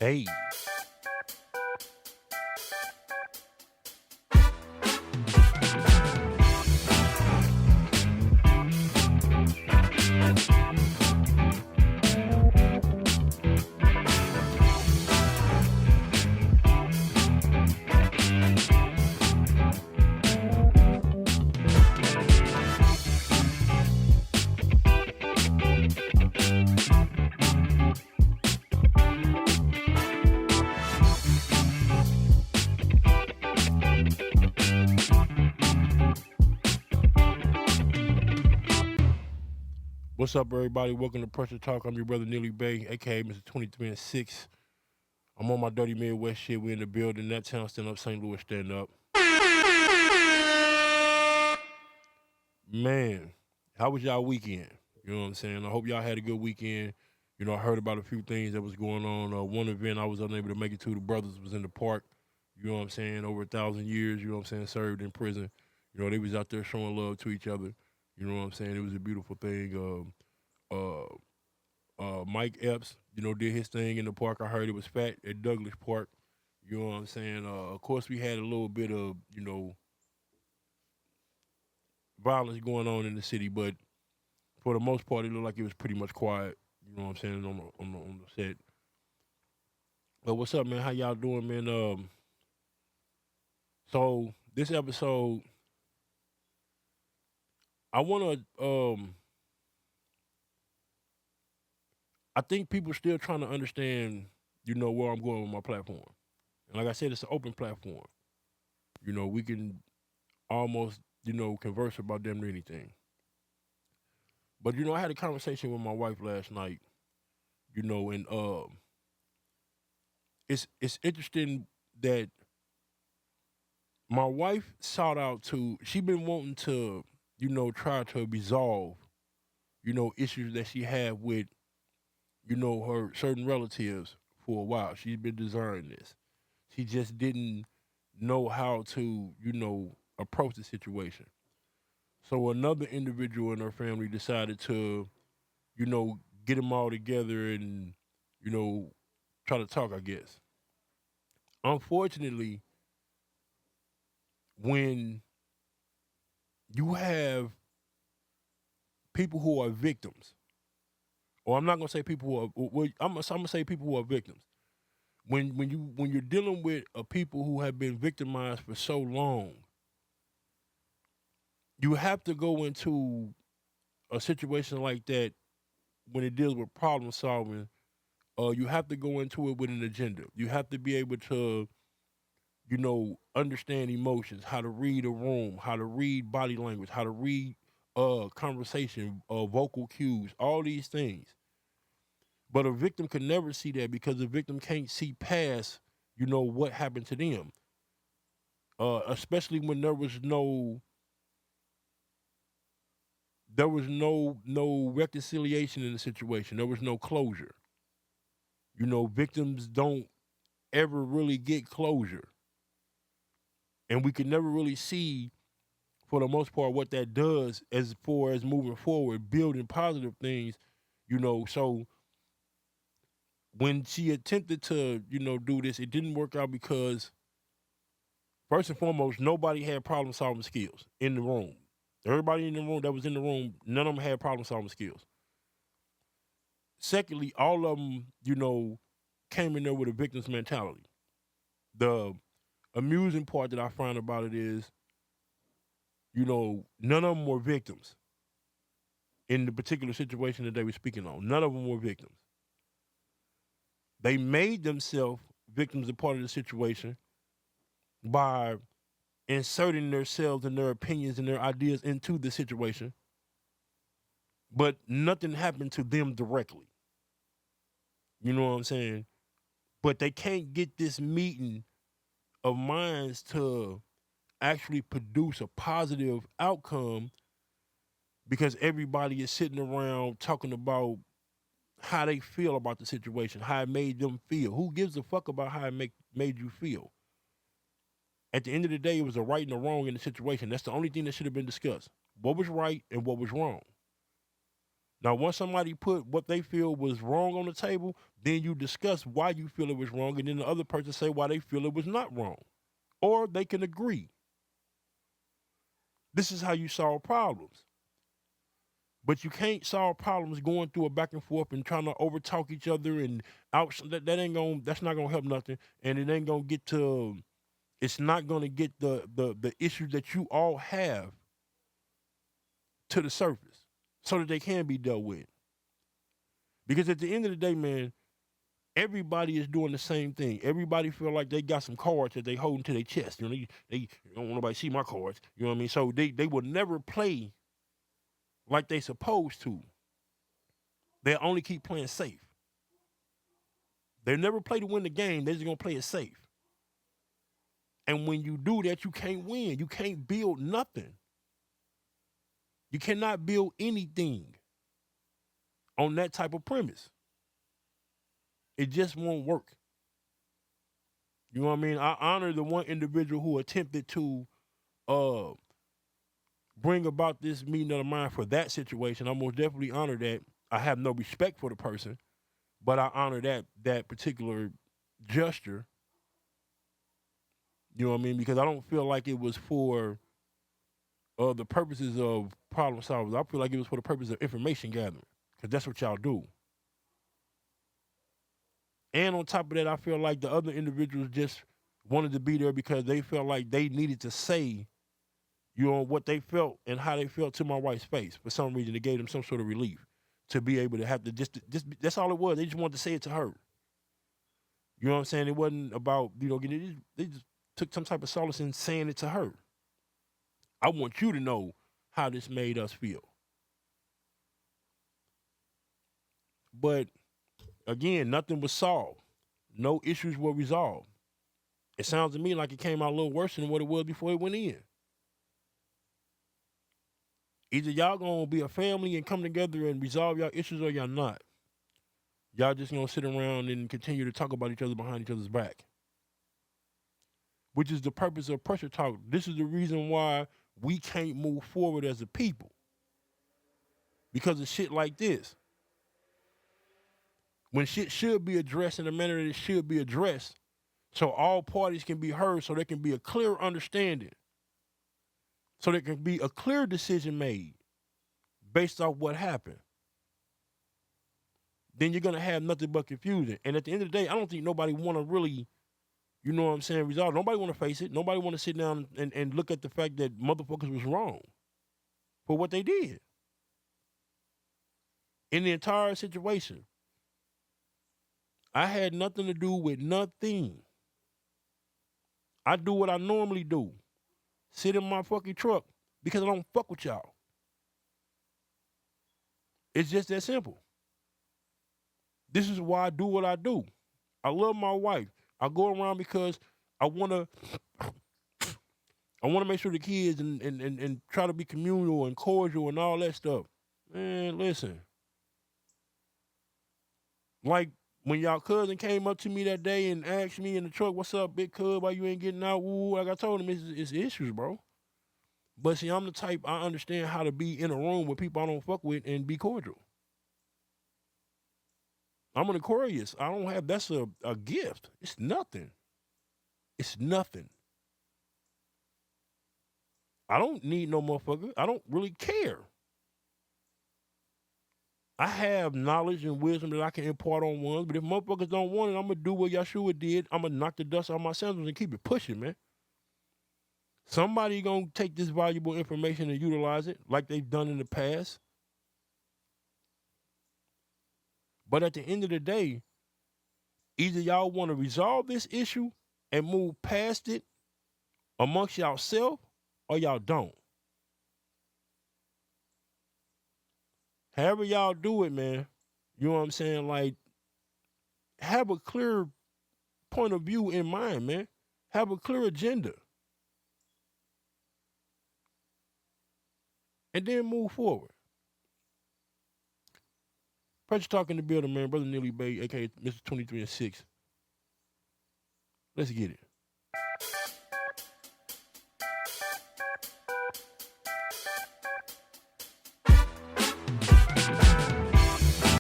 Hey, what's up, everybody? Welcome to Pressure Talk. I'm your brother Neely Bay, aka Mr. 23 and 6. I'm on my Dirty Midwest shit. We in the building. That town stand up. St. Louis stand up. Man, how was y'all weekend? You know what I'm saying? I hope y'all had a good weekend. You know, I heard about a few things that was going on. One event I was unable to make it to. The brothers was in the park. You know what I'm saying? Over 1,000 years. You know what I'm saying? Served in prison. You know, they was out there showing love to each other. You know what I'm saying? It was a beautiful thing. Mike Epps, you know, did his thing in the park. I heard it was fat at Douglas Park. You know what I'm saying? Of course, we had a little bit of, violence going on in the city, but for the most part, it looked like it was pretty much quiet. You know what I'm saying on the set. But what's up, man? How y'all doing, man? So this episode, I wanna I think people still trying to understand, where I'm going with my platform. And like I said, it's an open platform. You know, we can almost, converse about damn near anything. But I had a conversation with my wife last night, and it's interesting that my wife sought out to she been wanting to, try to resolve, issues that she had with, her certain relatives for a while. She's been desiring this. She just didn't know how to, approach the situation. So another individual in her family decided to, get them all together and, you know, try to talk, I guess. Unfortunately, when you have people who are victims, or I'm not gonna say people who are, well, I'm gonna say people who are victims. When you're dealing with a people who have been victimized for so long, you have to go into a situation like that when it deals with problem solving. You have to go into it with an agenda. You have to be able to, understand emotions, how to read a room, how to read body language, how to read conversation, vocal cues, all these things. But a victim can never see that because the victim can't see past, what happened to them. Especially when there was no reconciliation in the situation. There was no closure. Victims don't ever really get closure. And we can never really see, for the most part, what that does as far as moving forward, building positive things, So when she attempted to, do this, it didn't work out because first and foremost, nobody had problem solving skills in the room. Everybody in the room that was in the room, none of them had problem solving skills. Secondly, all of them, came in there with a victim's mentality. The amusing part that I find about it is, none of them were victims in the particular situation that they were speaking on. None of them were victims. They made themselves victims of part of the situation by inserting themselves and their opinions and their ideas into the situation, but nothing happened to them directly. You know what I'm saying? But they can't get this meeting of minds to actually produce a positive outcome because everybody is sitting around talking about how they feel about the situation, how it made them feel. Who gives a fuck about how it made you feel? At the end of the day, it was a right and a wrong in the situation. That's the only thing that should have been discussed. What was right and what was wrong. Now, once somebody put what they feel was wrong on the table, then you discuss why you feel it was wrong, and then the other person say why they feel it was not wrong. Or they can agree. This is how you solve problems. But you can't solve problems going through a back and forth and trying to overtalk each other and that's not gonna help nothing. And it ain't gonna get to it's not gonna get the issues that you all have to the surface so that they can be dealt with. Because at the end of the day, man, everybody is doing the same thing. Everybody feel like they got some cards that they holding to their chest. You know, they don't want nobody to see my cards. You know what I mean? So they will never play like they supposed to. They'll only keep playing safe. They never play to win the game. They're just gonna play it safe. And when you do that, you can't win. You can't build nothing. You cannot build anything on that type of premise. It just won't work. You know what I mean? I honor the one individual who attempted to bring about this meeting of the mind for that situation. I most definitely honor that. I have no respect for the person, but I honor that particular gesture. You know what I mean? Because I don't feel like it was for the purposes of problem solving. I feel like it was for the purpose of information gathering, because that's what y'all do. And on top of that, I feel like the other individuals just wanted to be there because they felt like they needed to say, you know, what they felt and how they felt to my wife's face. For some reason, it gave them some sort of relief to be able to have to just that's all it was. They just wanted to say it to her. You know what I'm saying? It wasn't about, you know, they just took some type of solace in saying it to her. I want you to know how this made us feel. But again, nothing was solved. No issues were resolved. It sounds to me like it came out a little worse than what it was before it went in. Either y'all gonna be a family and come together and resolve y'all issues, or y'all not. Y'all just gonna sit around and continue to talk about each other behind each other's back. Which is the purpose of pressure talk. This is the reason why we can't move forward as a people. Because of shit like this. When shit should be addressed in the manner that it should be addressed, so all parties can be heard, so there can be a clear understanding, so there can be a clear decision made based off what happened, then you're going to have nothing but confusion. And at the end of the day, I don't think nobody want to really, you know what I'm saying, resolve. Nobody want to face it. Nobody want to sit down and look at the fact that motherfuckers was wrong for what they did in the entire situation. I had nothing to do with nothing. I do what I normally do. Sit in my fucking truck because I don't fuck with y'all. It's just that simple. This is why I do what I do. I love my wife. I go around because I wanna make sure the kids and try to be communal and cordial and all that stuff. Man, listen. Like when y'all cousin came up to me that day and asked me in the truck, "What's up, big cuz? Why you ain't getting out?" Woo, like I told him, it's issues, bro. But see, I'm the type, I understand how to be in a room with people I don't fuck with and be cordial. I'm an Aquarius. I don't have, that's a gift. It's nothing. It's nothing. I don't need no motherfucker. I don't really care. I have knowledge and wisdom that I can impart on ones, but if motherfuckers don't want it, I'm going to do what Yeshua did. I'm going to knock the dust off my sandals and keep it pushing, man. Somebody going to take this valuable information and utilize it like they've done in the past. But at the end of the day, either y'all want to resolve this issue and move past it amongst yourself, or y'all don't. However y'all do it, man, you know what I'm saying? Like, have a clear point of view in mind, man. Have a clear agenda. And then move forward. Pressure Talk in the building, man. Brother Neely Bay, a.k.a. Mr. 23 and 6. Let's get it.